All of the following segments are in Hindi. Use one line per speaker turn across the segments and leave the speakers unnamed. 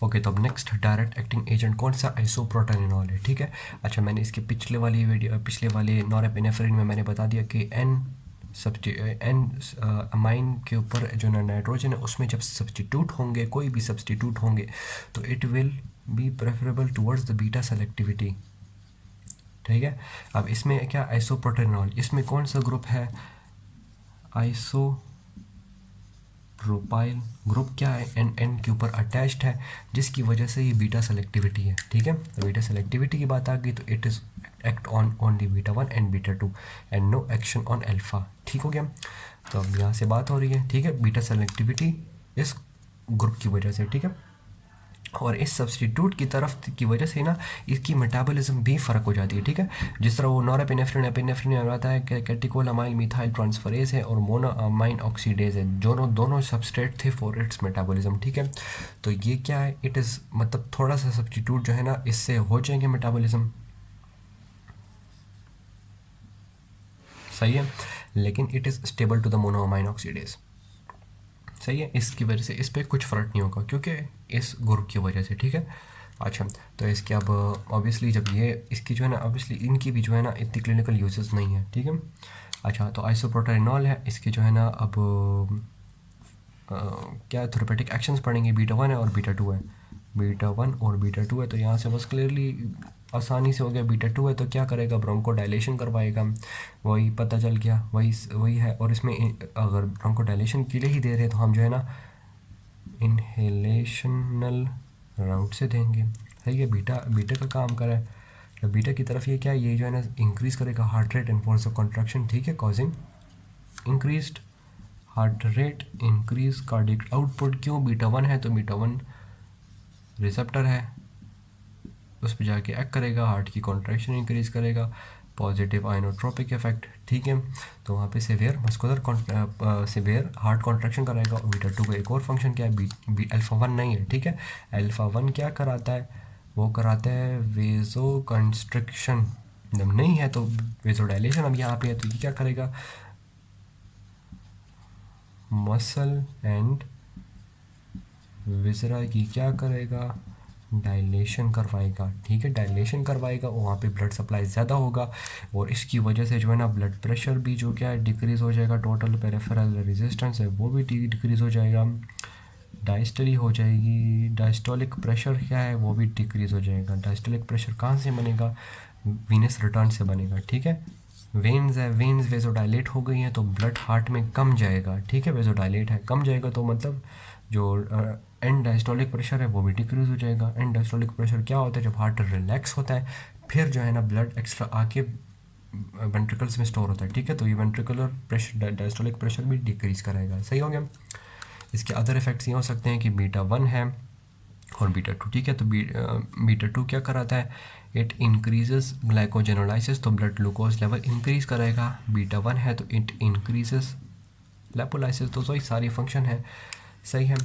ओके, तो अब नेक्स्ट डायरेक्ट एक्टिंग एजेंट कौन सा, आइसोप्रोटेनॉल है, ठीक है। अच्छा, मैंने इसके पिछले वाले नॉरएपिनेफ्रिन में मैंने बता दिया कि एन अमाइन के ऊपर जो नाइट्रोजन है उसमें जब सब्सटीट्यूट होंगे, कोई भी सब्सटीट्यूट होंगे, तो it will be preferable towards the beta selectivity, ठीक है। अब इसमें क्या, आइसोप्रोटेनॉल, इसमें कौन सा ग्रुप है, आइसो प्रोपाइल ग्रुप क्या है, एन एन के ऊपर अटैच्ड है, जिसकी वजह से ये बीटा सेलेक्टिविटी है, ठीक है। तो बीटा सेलेक्टिविटी की बात आ गई तो it is act on only beta 1 and beta 2 and no action on alpha, ठीक हो गया। तो अब यहाँ से बात हो रही है, ठीक है, बीटा सेलेक्टिविटी इस ग्रुप की वजह से, ठीक है। और इस सब्सटीट्यूट की तरफ की वजह से ना इसकी मेटाबॉलिज्म भी फ़र्क हो जाती है, ठीक है। जिस तरह वो नॉरएपिनेफ्रिन एपिनेफ्रिन में आता है कि कैटेकोलामाइल मिथाइल ट्रांसफरेज है और मोनोअमाइन ऑक्सीडेज है, दोनों सबस्ट्रेट थे फॉर इट्स मेटाबॉलिज्म, ठीक है। तो ये क्या है, इट इज़ मतलब थोड़ा सा सब्सटीट्यूट जो है ना इससे हो जाएंगे मेटाबॉलिज्म, सही है, लेकिन it is stable to the monoamine oxidase, सही है। इसकी वजह से इस पर कुछ फ़र्क नहीं होगा क्योंकि इस ग्रुप की वजह से, ठीक है। अच्छा, तो इसके अब ऑब्वियसली जब ये इसकी जो है ना ऑब्वियसली इनकी भी जो है ना इतनी क्लिनिकल यूजेस नहीं है, ठीक है। अच्छा, तो आइसोप्रोटेनॉल है, इसके जो है ना अब क्या थेरेपेटिक एक्शंस पढ़ेंगे, बीटा 1 है और बीटा 2 है, बीटा 1 और बीटा 2 है। तो यहाँ से बस क्लियरली आसानी से हो गया, बीटा 2 है तो क्या करेगा, ब्रोंको डायलेशन करवाएगा, वही पता चल गया, वही है। और इसमें अगर ब्रोंको डायलेशन के लिए ही दे रहे हैं तो हम जो है ना इनहेलेशनल राउट से देंगे, सही है। बीटा बीटा का काम करे, तो बीटा की तरफ ये क्या है, ये जो है ना इंक्रीज़ करेगा heart rate and force of contraction, ठीक है, causing increased heart rate, increase cardiac output. क्यों, बीटा 1 है तो बीटा 1 रिसेप्टर है, उस पर जाके एक्ट करेगा, हार्ट की कॉन्ट्रैक्शन इंक्रीज करेगा, पॉजिटिव आइनोट्रोपिक इफेक्ट, ठीक है। तो वहाँ पे severe muscular severe heart contraction कराएगा। और बीटा 2 का एक और फंक्शन क्या है, अल्फा 1 नहीं है, ठीक है। अल्फा 1 क्या कराता है, वो कराता है वेजो कंस्ट्रिक्शन, जब नहीं है तो वेजो डायलेशन। अब यहाँ पे है तो ये क्या करेगा, मसल एंड विजरा की क्या करेगा, डायलेशन करवाएगा, ठीक है, डायलेशन करवाएगा और वहाँ पे ब्लड सप्लाई ज़्यादा होगा और इसकी वजह से जो है ना ब्लड प्रेशर भी जो क्या है डिक्रीज़ हो जाएगा, टोटल पेरिफेरल रेजिस्टेंस है वो भी डिक्रीज़ हो जाएगा, डायस्टली हो जाएगी, डायस्टोलिक प्रेशर क्या है वो भी डिक्रीज़ हो जाएगा। डायस्टोलिक प्रेशर कहाँ से बनेगा, वीनस रिटर्न से बनेगा, ठीक है। वेन्स है, वेन्स वेजोडाइलेट हो गई हैं तो ब्लड हार्ट में कम जाएगा, ठीक है, वेजोडाइलेट है कम जाएगा तो मतलब जो एंड डायस्टोलिक प्रेशर है वो भी डिक्रीज़ हो जाएगा। एंड डायस्टोलिक प्रेशर क्या होता है, जब हार्ट रिलैक्स होता है फिर जो है ना ब्लड एक्स्ट्रा आके वेंट्रिकल्स में स्टोर होता है, ठीक है। तो ये वेंट्रिकुलर प्रेशर डायस्टोलिक प्रेशर भी डिक्रीज़ कराएगा, सही हो गया। इसके अदर इफेक्ट्स ये हो सकते हैं कि बीटा 1 है और बीटा 2, ठीक है। तो बीटा 2 क्या कराता है, इट इंक्रीजेस ग्लाइकोजेनोलाइसिस, तो ब्लड ग्लूकोज लेवल इंक्रीज़ कराएगा। बीटा 1 है तो इट इंक्रीजेस लेपोलाइसिस, तो वही सारी फंक्शन है, सही है।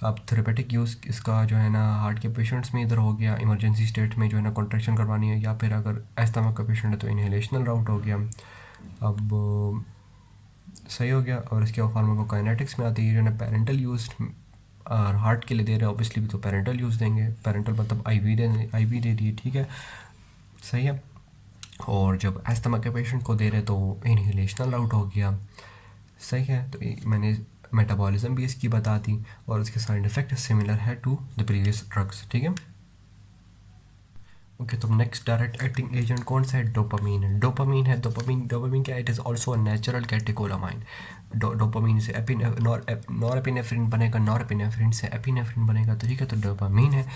अब थेरेपेटिक यूज़ इसका जो है ना हार्ट के पेशेंट्स में इधर हो गया, इमरजेंसी स्टेट में जो है ना कॉन्ट्रैक्शन करवानी है, या फिर अगर एस्थमा का पेशेंट है तो इनहेलेशनल राउट हो गया। अब सही हो गया। और इसके फार्माकोकाइनेटिक्स में आती है जो है ना पेरेंटल यूज़, और हार्ट के लिए दे रहे हैं ऑब्वियसली भी तो पेरेंटल यूज़ देंगे, पेरेंटल मतलब आईवी दे दिए, ठीक है, सही है। और जब एस्थमा के पेशेंट को दे रहे हैं तो इनहेलेशनल राउट हो गया, सही है। तो मैंने मेटाबॉलिज्म भी इसकी बता दी और इसके साइड इफ़ेक्ट सिमिलर है टू द प्रीवियस ड्रग्स, ठीक है। ओके, तो नेक्स्ट डायरेक्ट एक्टिंग एजेंट कौन सा है, डोपामीन है। डोपामीन है, डोपामीन क्या है, it is also a natural catecholamine. Dopamine से नॉरएपिनेफ्रिन बनेगा, नॉरएपिनेफ्रिन से एपिनेफ्रिन बनेगा, तो ठीक है। तो डोपामीन है,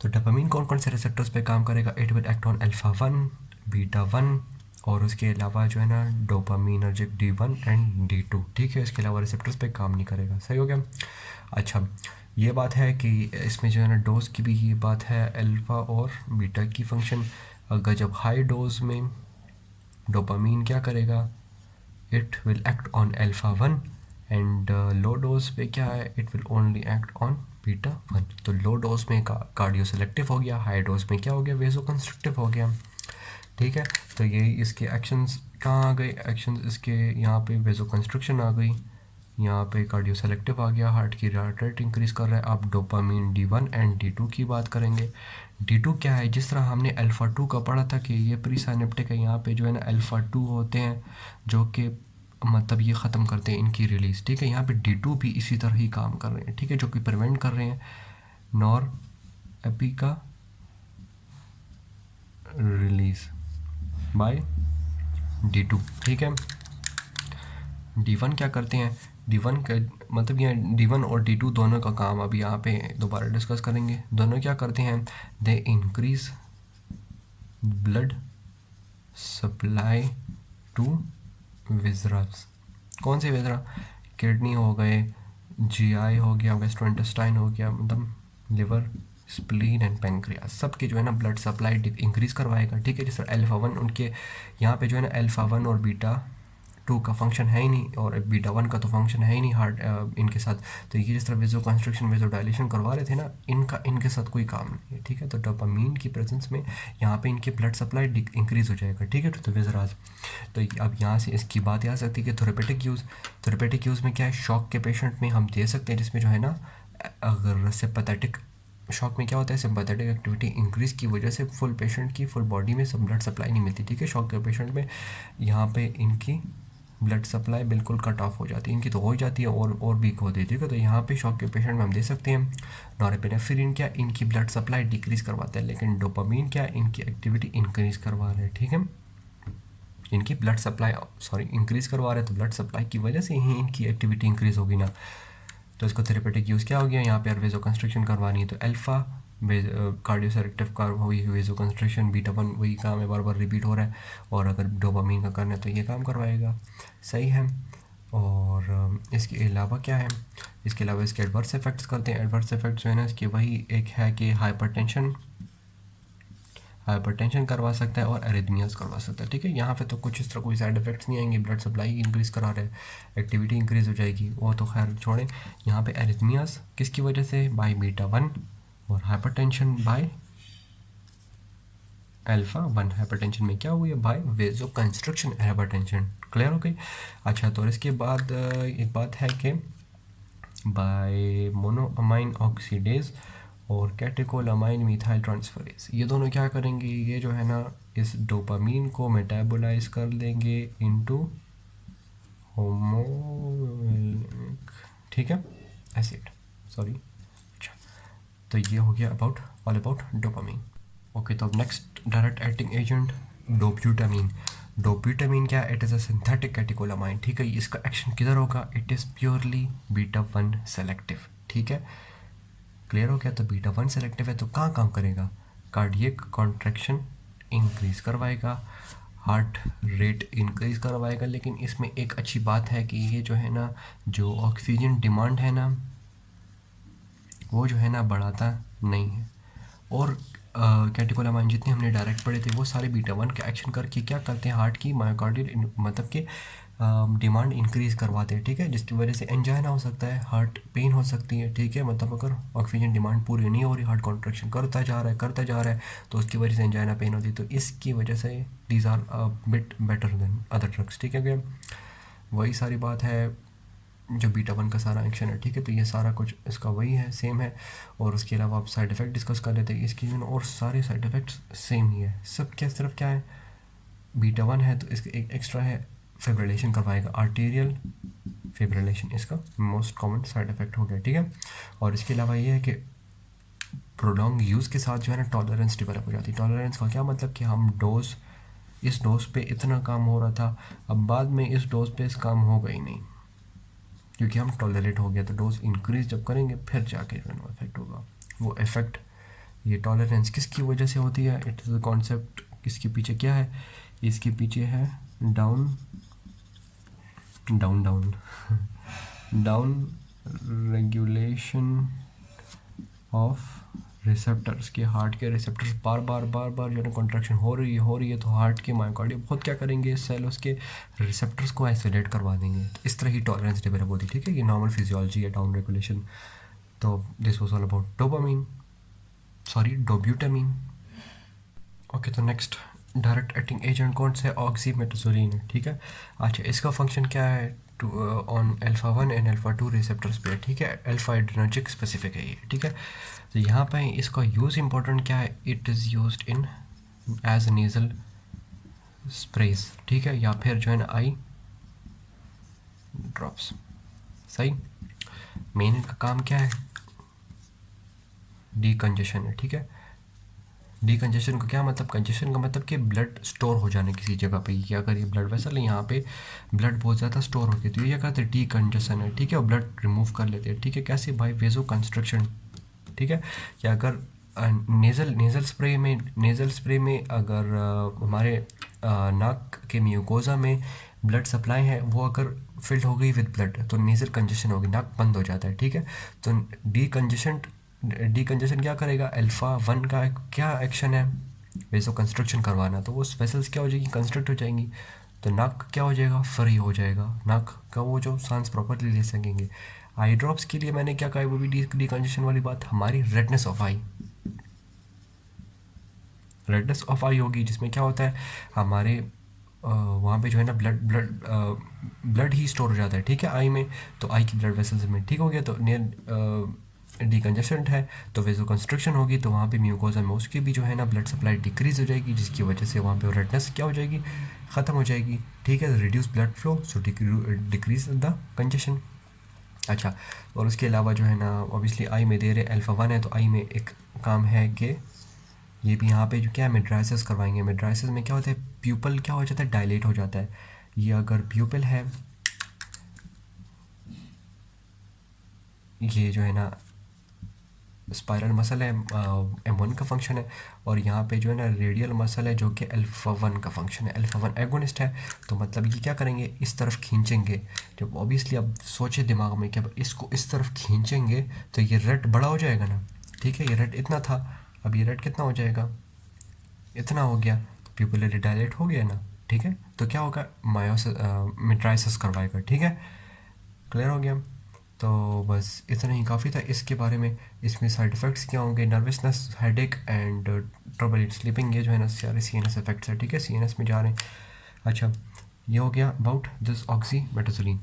तो डोपामीन कौन कौन से रिसेप्टर्स पे काम करेगा, it will act on alpha 1, beta 1 और उसके अलावा जो है ना डोपामिनर्जिक D1 एंड D2, ठीक है। इसके अलावा रिसेप्टर्स पे काम नहीं करेगा, सही हो गया। अच्छा, ये बात है कि इसमें जो है ना डोज की भी ये बात है, अल्फ़ा और बीटा की फंक्शन। अगर जब हाई डोज में डोपामीन क्या करेगा, it will act on alpha 1 and low dose पे क्या है, it will only act on beta 1। तो लो डोज में कार्डियो सेलेक्टिव हो गया, हाई डोज में क्या हो गया, वेजो कंस्ट्रक्टिव हो गया, ठीक है। तो यही इसके एक्शंस कहाँ आ गए, एक्शंस इसके यहाँ पे वेजो कंस्ट्रक्शन आ गई, यहाँ पे कार्डियो सेलेक्टिव आ गया, हार्ट की हार्ट रेट इंक्रीज़ कर रहा है। अब डोपामीन D1 एंड D2 की बात करेंगे। D2 क्या है, जिस तरह हमने अल्फ़ा 2 का पढ़ा था कि ये प्री साइनेप्टिक है, यहाँ पे जो है ना अल्फ़ा 2 होते हैं जो कि मतलब ये ख़त्म करते हैं इनकी रिलीज़, ठीक है। यहाँ पे D2 भी इसी तरह ही काम कर रहे हैं, ठीक है, जो कि प्रिवेंट कर रहे हैं नॉर एपी का रिलीज़ बाय D2, ठीक है। D1 क्या करते हैं, D1 का मतलब ये D1 और D2 दोनों का काम अब यहाँ पे दोबारा डिस्कस करेंगे। दोनों क्या करते हैं, they increase blood supply to visceras. कौन से विजरा, किडनी हो गए, GI हो गया, गैस्ट्रोइंटेस्टाइन हो गया, मतलब लिवर, स्प्लीन एंड पेंक्रियास, सबके जो है ना ब्लड सप्लाई इंक्रीज़ करवाएगा, ठीक है। जैसे अल्फ़ा 1 उनके यहाँ पे जो है ना अल्फ़ा 1 और बीटा 2 का फंक्शन है ही नहीं, और बीटा 1 का तो फंक्शन है ही नहीं हार्ट इनके साथ। तो ये जिस तरह वेजो कंस्ट्रक्शन वेजो डायलेशन करवा रहे थे ना, इनका इनके साथ कोई काम नहीं है, ठीक है। तो डोपामीन की प्रेजेंस में यहाँ पे इनकी ब्लड सप्लाई इंक्रीज़ हो जाएगा, ठीक है। तो विजराज, तो अब यहाँ से इसकी बात आ सकती है कि थेरेपेटिक यूज़, थेरेपेटिक यूज़ में क्या है, शॉक के पेशेंट में हम दे सकते हैं, जिसमें जो है ना अगर सिंपैथेटिक शॉक में क्या होता है, सिंपैथेटिक एक्टिविटी इंक्रीज़ की वजह से फुल पेशेंट की फुल बॉडी में सब ब्लड सप्लाई नहीं मिलती, ठीक है। शॉक के पेशेंट में यहाँ पे इनकी ब्लड सप्लाई बिल्कुल कट ऑफ हो जाती है, इनकी तो हो जाती है और वीक होती है, ठीक है। तो यहाँ पे शॉक के पेशेंट में हम दे सकते हैं नॉरेपेनेफ्रिन क्या इनकी ब्लड सप्लाई डिक्रीज़ करवाता है, लेकिन डोपामीन क्या इनकी एक्टिविटी इंक्रीज़ करवा रहा है, ठीक है। इनकी ब्लड सप्लाई इंक्रीज़ करवा रहे हैं, तो ब्लड सप्लाई की वजह से ही इनकी एक्टिविटी इंक्रीज़ होगी ना। तो इसको थेरेपेटिक यूज़ क्या हो गया, यहाँ पे वेजो कंस्ट्रक्शन करवानी है तो अल्फ़ा कार्डियो सेलेक्टिव का वही वेजो कंस्ट्रक्शन, बीटा 1 वही काम है, बार बार रिपीट हो रहा है, और अगर डोपामीन का करना है तो ये काम करवाएगा, सही है। और इसके अलावा क्या है, इसके अलावा इसके एडवर्स इफेक्ट्स करते हैं। एडवर्स इफेक्ट्स जो है ना इसके वही एक है कि हाइपरटेंशन करवा सकता है और एरिथमियास करवा सकता है, ठीक है। यहाँ पे तो कुछ इस तरह कोई साइड इफेक्ट्स नहीं आएंगे, ब्लड सप्लाई इंक्रीज़ करा रहे हैं, एक्टिविटी इंक्रीज़ हो जाएगी, वो तो खैर छोड़ें। यहाँ पे एरिथमियास किसकी वजह से, बाय बीटा 1, और हाइपरटेंशन बाय अल्फ़ा 1। हाइपरटेंशन में क्या हुई है, बाय वेजो कंस्ट्रक्शन हाइपरटेंशन, क्लियर हो गई। अच्छा, तो इसके बाद एक बात है कि बाय मोनोअमाइन ऑक्सीडेज और कैटेकोलामाइन मिथाइल ट्रांसफरेज, ये दोनों क्या करेंगे, ये जो है ना इस डोपामीन को मेटाबोलाइज कर देंगे इनटू होमोलिक, ठीक है, एसिड, सॉरी। अच्छा, तो ये हो गया ऑल अबाउट डोपामीन। ओके, तो अब नेक्स्ट डायरेक्ट एक्टिंग एजेंट डोब्यूटामीन। डोब्यूटामीन क्या है, it is a synthetic catecholamine, ठीक है। इसका एक्शन किधर होगा, it is purely beta 1 selective, ठीक है, क्लियर हो गया। तो बीटा 1 सेलेक्टिव है तो कहाँ काम करेगा, कार्डियक कॉन्ट्रैक्शन इंक्रीज़ करवाएगा, हार्ट रेट इंक्रीज़ करवाएगा, लेकिन इसमें एक अच्छी बात है कि ये जो है ना जो ऑक्सीजन डिमांड है ना वो जो है ना बढ़ाता नहीं है। और कैटेकोलामाइन जितने हमने डायरेक्ट पढ़े थे वो सारे बीटा 1 का एक्शन करके क्या करते हैं, हार्ट की मायोकार्डियल मतलब कि डिमांड इंक्रीज़ करवाते हैं, ठीक है, जिसकी वजह से एंजाइना हो सकता है, हार्ट पेन हो सकती है, ठीक है। मतलब अगर ऑक्सीजन डिमांड पूरी नहीं हो रही, हार्ट कॉन्ट्रैक्शन करता जा रहा है तो उसकी वजह से एंजाइना पेन होती है। तो इसकी वजह से these are bit better than other drugs, ठीक है क्या, वही सारी बात है जो बीटा 1 का सारा एक्शन है, ठीक है। तो ये सारा कुछ इसका वही है, सेम है। और उसके अलावा आप साइड इफ़ेक्ट डिस्कस कर लेते हैं इसकी, और सारे साइड इफ़ेक्ट्स सेम ही है, सब क्या सिर्फ क्या है, बीटा 1 है तो इसका एक एक्स्ट्रा है, फिब्रिलेशन करवाएगा, आर्टेरियल फिब्रिलेशन इसका मोस्ट कॉमन साइड इफ़ेक्ट हो गया, ठीक है। और इसके अलावा ये है कि प्रोलॉन्ग यूज़ के साथ जो है ना टॉलरेंस डेवलप हो जाती है। टॉलरेंस का क्या मतलब कि हम इस डोज पे इतना काम हो रहा था, अब बाद में इस डोज पे इस काम होगा ही नहीं, क्योंकि हम टॉलरेट हो गया। तो डोज इंक्रीज जब करेंगे फिर जाके जो है इफेक्ट होगा। वो इफेक्ट, ये टॉलरेंस किसकी वजह से होती है, इट इज़ द कॉन्सेप्ट, इसके पीछे क्या है, इसके पीछे है down down down down regulation of receptors के, हार्ट के रिसेप्टर्स बार बार जो है कॉन्ट्रैक्शन हो रही है तो हार्ट के मायोकार्डियम खुद क्या करेंगे, सेल उसके रिसेप्टर्स को आइसोलेट करवा देंगे। तो इस तरह ही टॉलरेंस डेवलप होती है, ठीक है। ये नॉर्मल फिजियोलॉजी है डाउन रेगुलेशन। तो this was all about dobutamine. Okay, तो नेक्स्ट डायरेक्ट एक्टिंग एजेंट कौन से, ऑक्सीमेटाजोलिन है, ठीक है। अच्छा, इसका फंक्शन क्या है, to on alpha 1 and alpha 2 receptors पे, ठीक है, अल्फा एड्रेनर्जिक स्पेसिफिक है ये, ठीक है। तो यहाँ पे इसका यूज़ इंपॉर्टेंट क्या है, it is used in as nasal sprays, ठीक है, या फिर जो है ना आई ड्रॉप्स। सही। मेन इनका काम क्या है, डीकंजेशन है, ठीक है। डीकंजेशन का क्या मतलब, कंजेशन का मतलब कि ब्लड स्टोर हो जाने किसी जगह पे, क्या करिए ब्लड वेसल है यहाँ पे ब्लड बहुत ज़्यादा स्टोर होती है, तो ये क्या करते हैं, डीकंजेशन है, ठीक है, और ब्लड रिमूव कर लेते हैं, ठीक है। कैसे भाई, वेजो कंस्ट्रक्शन, ठीक है। कि अगर नेज़ल स्प्रे में अगर हमारे नाक के म्यूकोजा में ब्लड सप्लाई है वो अगर फिल्ड हो गई विद ब्लड तो नेज़ल कंजेशन होगी, नाक बंद हो जाता है, ठीक है। तो डीकंजेशन क्या करेगा, अल्फा 1 का क्या एक्शन है, वेसो कंस्ट्रक्शन करवाना, तो वो वेसल्स क्या हो जाएगी, कंस्ट्रक्ट हो जाएंगी, तो नाक क्या हो जाएगा, फ्री हो जाएगा, नाक का वो जो सांस प्रॉपरली ले सकेंगे। आई ड्रॉप्स के लिए मैंने क्या कहा, वो भी डीकंजेशन वाली बात, हमारी redness of eye, redness of eye होगी, जिसमें क्या होता है हमारे वहाँ पे जो है ना ब्लड ही स्टोर हो जाता है, ठीक है, आई में, तो आई की ब्लड वेसल्स में, ठीक हो गया। तो डीकंजेशन है तो वेजो कंस्ट्रक्शन होगी, तो वहाँ पे म्यूकोजा में उसकी भी जो है ना ब्लड सप्लाई डिक्रीज हो जाएगी, जिसकी वजह से वहाँ पे रेडनेस क्या हो जाएगी, ख़त्म हो जाएगी, ठीक है। Reduce blood flow, so decrease the congestion. अच्छा, और उसके अलावा जो है ना ऑब्वियसली आई में दे रहे अल्फा 1 है, तो आई में एक काम है कि ये भी यहाँ पे जो क्या है मेड्राइसिस करवाएंगे। मेड्राइसिस में क्या होता है, प्यूपल क्या हो जाता है, डायलेट हो जाता है। ये अगर प्यूपल है, ये जो है ना स्पाइरल मसल है, M1 का फंक्शन है, और यहाँ पे जो है ना रेडियल मसल है जो कि अल्फा 1 का फंक्शन है, अल्फा 1 एगोनिस्ट है। तो मतलब ये क्या करेंगे, इस तरफ खींचेंगे, जब ऑब्वियसली अब सोचे दिमाग में कि अब इसको इस तरफ खींचेंगे तो ये रेड बड़ा हो जाएगा ना, ठीक है, ये रेड इतना था, अब ये रेड कितना हो जाएगा, इतना हो गया, तो प्यूपिलरी डायलेट हो गया ना, ठीक है। तो क्या होगा, मायोसिस मेट्राइसिस करवाएगा, ठीक है, क्लियर हो गया। तो बस इतना ही काफ़ी था इसके बारे में। इसमें साइड इफ़ेक्ट्स क्या होंगे, nervousness, headache and trouble in sleeping, ये जो है ना सारे CNS इफेक्ट्स है, ठीक है, CNS में जा रहे हैं। अच्छा, ये हो गया अबाउट दिस ऑक्सीमेटाजोलिन।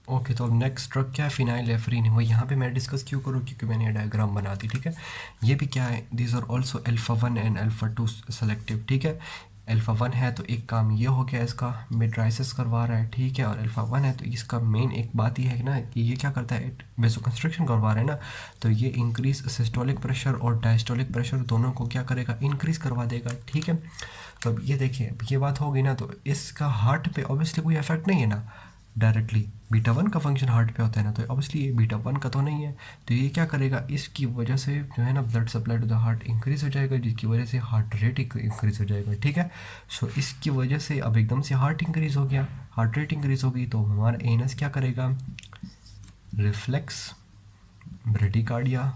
ओके, तो अब नेक्स्ट ड्रग क्या है, फिनाइल एफरीन। वो यहाँ पे मैं डिस्कस क्यों करूँ, क्योंकि मैंने ये डायग्राम बना दी, ठीक है। ये भी क्या है, these are also alpha 1 and alpha 2 selective, ठीक है। अल्फा 1 है तो एक काम ये हो गया, इसका मेड्राइसिस करवा रहा है, ठीक है, और अल्फा 1 है तो इसका मेन एक बात ये है ना कि ये क्या करता है, वेसो कंस्ट्रक्शन करवा रहा है ना, तो ये इंक्रीज सिस्टोलिक प्रेशर और डायस्टोलिक प्रेशर दोनों को क्या करेगा, इंक्रीज करवा देगा, ठीक है। तो अब ये देखिए, अब ये बात हो गई ना, तो इसका हार्ट पे ऑब्वियसली कोई इफेक्ट नहीं है ना डायरेक्टली, बीटा 1 का फंक्शन हार्ट पे होता है ना, तो ऑब्वियसली ये बीटा 1 का तो नहीं है, तो ये क्या करेगा, इसकी वजह से जो है ना blood supply to the heart increase हो जाएगा, जिसकी वजह से हार्ट रेट इंक्रीज हो जाएगा, ठीक है। सो इसकी वजह से अब एकदम से हार्ट इंक्रीज हो गया, हार्ट रेट इंक्रीज हो गई, तो हमारा एनस क्या करेगा, रिफ्लेक्स ब्रेडिकार्डिया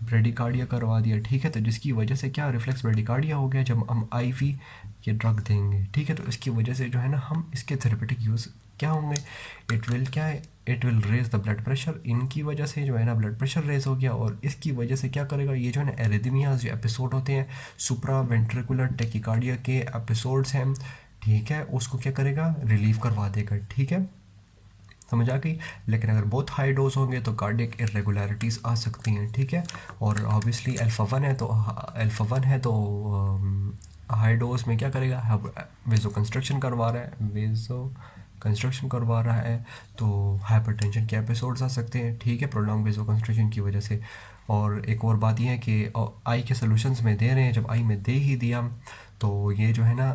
ब्रेडिकार्डिया करवा दिया, ठीक है। तो जिसकी वजह से क्या रिफ्लेक्स ब्रेडिकार्डिया हो गया, जब हम IV ये ड्रग देंगे, ठीक है, तो इसकी वजह से जो है ना हम इसके थेरेपेटिक यूज़ क्या होंगे, इट विल क्या है, it will raise the blood pressure, इनकी वजह से जो है ना ब्लड प्रेशर रेज हो गया, और इसकी वजह से क्या करेगा, ये जो है ना एरिथमियाज जो एपिसोड होते हैं, सुप्रा वेंट्रिकुलर टेकिकार्डिया के एपिसोड्स हैं, ठीक है, उसको क्या करेगा, रिलीव करवा देगा, ठीक है, समझ आ गई। लेकिन अगर बहुत हाई डोज होंगे तो कार्डियक इरेगुलरिटीज़ आ सकती हैं, ठीक है। और ऑब्वियसली अल्फा 1 है तो हाई डोज में क्या करेगा, वेजो कंस्ट्रक्शन करवा रहा है, तो हाइपरटेंशन के एपिसोड्स आ सकते हैं, ठीक है, प्रोलॉन्ग वेजो कंस्ट्रक्शन की वजह से। और एक और बात यह है कि आई के सोल्यूशंस में दे रहे हैं, जब आई में दे ही दिया तो ये जो है ना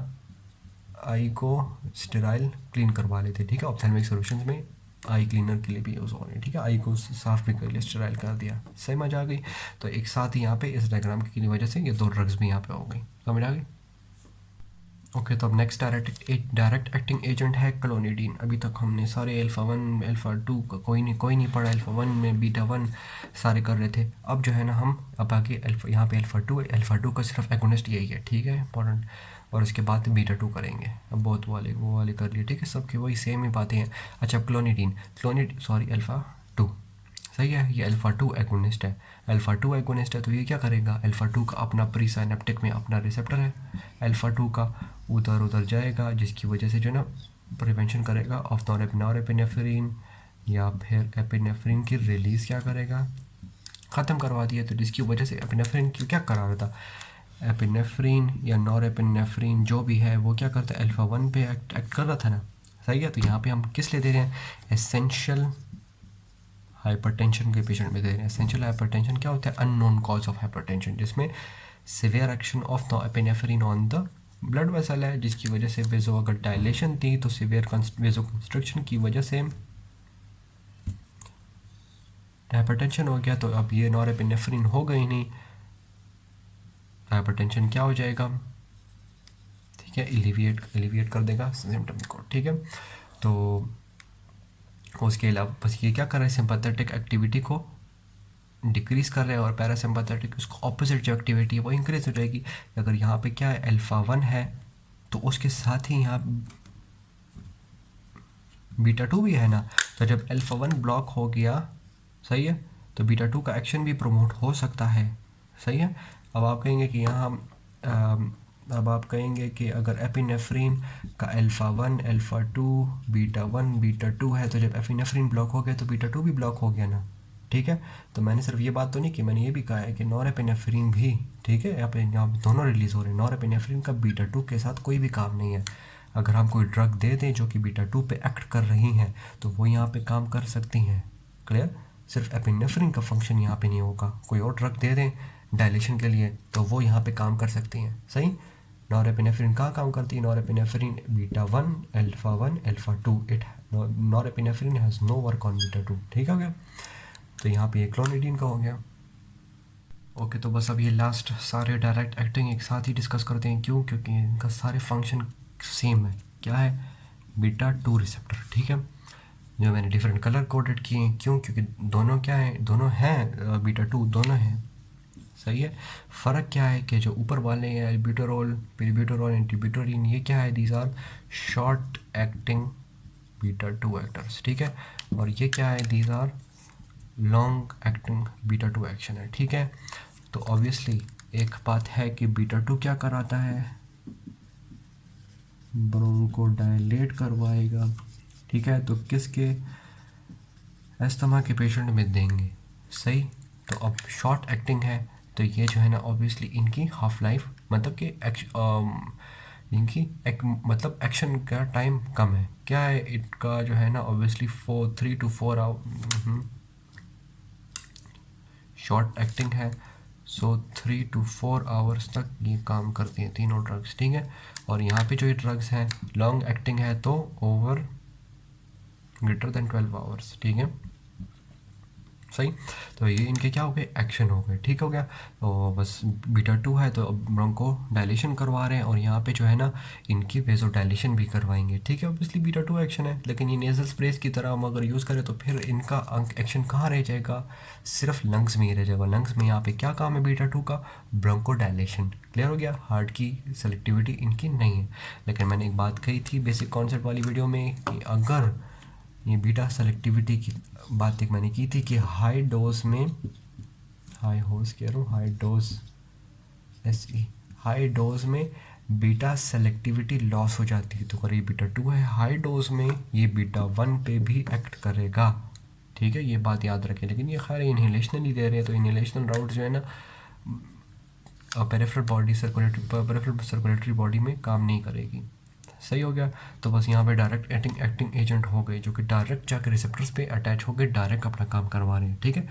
आई को स्टेराइल क्लीन करवा लेते, ठीक है, ऑप्थेल्मिक सॉल्यूशंस में आई क्लीनर के लिए भी यूज़ हो रहे हैं, ठीक है, आई को साफ भी कर लिया, स्टेराइल कर दिया, समझ आ गई। तो एक साथ ही यहाँ पे इस डायग्राम की वजह से ये 2 ड्रग्स भी यहाँ पे हो गई, समझ आ गई। ओके, तो अब नेक्स्ट डायरेक्ट एक्टिंग एजेंट है क्लोनिडीन। अभी तक हमने सारे अल्फा 1 अल्फा 2 का कोई नहीं पढ़ा, अल्फा 1 में बीटा 1 सारे कर रहे थे। अब जो है ना हम अब आगे यहाँ पे अल्फा 2 का सिर्फ एगोनिस्ट यही है, ठीक है, इंपॉर्टेंट। और उसके बाद बीटा 2 करेंगे, अब बहुत वो वाले कर लिए, ठीक है, सबके वही सेम ही बातें हैं। अच्छा, अल्फा 2 सही है, ये अल्फा 2 एगोनिस्ट है, तो ये क्या करेगा, अल्फा 2 का अपना प्री साइनेप्टिक में अपना रिसेप्टर है, अल्फा 2 का उधर जाएगा, जिसकी वजह से जो है ना प्रिवेंशन करेगा ऑफ नॉरएपिनेफ्रिन, या फिर एपिनेफ्रिन की रिलीज़ क्या करेगा, ख़त्म करवा दिया। तो जिसकी वजह से एपिनेफ्रिन क्या करा रहा था, एपिनेफ्रिन या नॉरएपिनेफ्रिन जो भी है वो क्या करता है, अल्फा 1 पे एक्ट कर रहा था ना, सही है। तो यहाँ पे हम किस लिए दे रहे हैं, एसेंशियल हाइपरटेंशन के पेशेंट में दे रहे हैं। एसेंशियल हाइपरटेंशन क्या होता है, अननोन कॉज ऑफ हाइपरटेंशन, जिसमें severe action of epinephrine on the blood vessel है, जिसकी वजह से वेजो अगर डायलेशन थी तो सिवियर वेजो कंस्ट्रक्शन की वजह से हाइपरटेंशन हो गया। तो अब ये नॉरएपिनेफ्रिन हो गई नहीं, हाइपरटेंशन क्या हो जाएगा, ठीक है, एलिविएट कर देगा सिम्टम को, ठीक है। तो उसके अलावा बस ये क्या कर रहे हैं, सिंपैथेटिक एक्टिविटी को डिक्रीज़ कर रहे हैं, और पैरासिम्पैथेटिक उसको ऑपोजिट जो एक्टिविटी है वो इंक्रीज हो जाएगी। अगर यहाँ पे क्या है, अल्फा 1 है तो उसके साथ ही यहाँ बीटा 2 भी है ना। तो जब अल्फा 1 ब्लॉक हो गया, सही है, तो बीटा 2 का एक्शन भी प्रमोट हो सकता है, सही है। अब आप कहेंगे कि यहाँ अब आप कहेंगे कि अगर एपिनेफ्रिन का अल्फा 1 अल्फा 2 बीटा 1 बीटा 2 है, तो जब एपिनेफ्रिन ब्लॉक हो गया तो बीटा 2 भी ब्लॉक हो गया ना, ठीक है। तो मैंने सिर्फ ये बात तो नहीं की, मैंने ये भी कहा है कि नॉरएपिनेफ्रिन भी, ठीक है, यहाँ दोनों रिलीज़ हो रहे हैं। नॉरएपिनेफ्रिन का बीटा 2 के साथ कोई भी काम नहीं है। अगर हम कोई ड्रग दे दें जो कि बीटा 2 पे एक्ट कर रही हैं तो वो यहाँ पे काम कर सकती हैं, क्लियर। सिर्फ एपिनेफ्रिन का फंक्शन यहाँ पे नहीं होगा, कोई और ड्रग दे दें डायलेशन के लिए तो वो यहाँ पे काम कर सकती हैं, सही। नॉरएपिनेफ्रिन कहाँ काम करती है, norepinephrine beta 1 alpha 1 alpha 2, it norepinephrine has no work on beta 2, ठीक हो गया। तो यहाँ पे ये क्लोनिडीन का हो गया। ओके, तो बस अब ये लास्ट सारे डायरेक्ट एक्टिंग एक साथ ही डिस्कस करते हैं, क्यों, क्योंकि इनका सारे फंक्शन सेम है, क्या है, बीटा 2 रिसेप्टर, ठीक है। जो मैंने डिफरेंट कलर कोडेड किए हैं, क्यों, क्योंकि दोनों क्या है, दोनों हैं बीटा 2 दोनों हैं, सही है। फ़र्क क्या है कि जो ऊपर वाले हैं एल्ब्यूटेरोल पिरिब्यूटेरोल एंटीब्यूटेरिन, ये क्या है, these are short acting beta 2 actors, ठीक है। और ये क्या है, these are long acting beta 2 action है, ठीक है। तो ऑब्वियसली एक बात है कि बीटा 2 क्या कराता है, ब्रोंको डायलेट करवाएगा, ठीक है। तो किसके, अस्थमा के पेशेंट में देंगे, सही। तो अब शॉर्ट एक्टिंग है तो ये जो है ना ऑब्वियसली इनकी हाफ लाइफ, मतलब कि मतलब एक्शन का टाइम कम है, क्या है इनका जो है ना obviously 3 to 4 hour short acting है, सो 3 to 4 आवर्स तक ये काम करती हैं तीनों ड्रग्स, ठीक है। और यहाँ पे जो ये ड्रग्स हैं लॉन्ग एक्टिंग है तो ओवर ग्रेटर देन 12 आवर्स, ठीक है, सही। तो ये इनके क्या हो गए, एक्शन हो गए, ठीक हो गया। तो बस बीटा 2 है तो ब्रोंको डायलेशन करवा रहे हैं, और यहाँ पे जो है ना इनकी वेजो डायलेशन भी करवाएंगे, ठीक है। ऑब्वियसली बीटा 2 एक्शन है, लेकिन ये नेजल स्प्रेस की तरह हम अगर यूज़ करें तो फिर इनका एक्शन कहाँ रह जाएगा, सिर्फ लंग्स में ही रह जाएगा। लंग्स में यहाँ पे क्या काम है बीटा 2 का, ब्रोंको डायलेशन, क्लियर हो गया। हार्ट की सेलेक्टिविटी इनकी नहीं है। लेकिन मैंने एक बात कही थी बेसिक कॉन्सेप्ट वाली वीडियो में कि अगर ये बीटा सेलेक्टिविटी की बात एक मैंने की थी कि हाई डोज में, हाई होज कह रहा हूँ, हाई डोज हाई डोज में बीटा सेलेक्टिविटी लॉस हो जाती है। तो अगर ये बीटा 2 है हाई डोज में ये बीटा 1 पे भी एक्ट करेगा, ठीक है, ये बात याद रखें। लेकिन ये खैर इनहेलेशनल ही दे रहे हैं, तो इनहेलेशनल राउट जो है ना पेरिफेरल सर्कुलेटरी बॉडी में काम नहीं करेगी, सही हो गया। तो बस यहाँ पे डायरेक्ट एक्टिंग एजेंट हो गए जो कि डायरेक्ट जाकर रिसेप्टर्स पे अटैच हो गए, डायरेक्ट अपना काम करवा रहे हैं, ठीक है।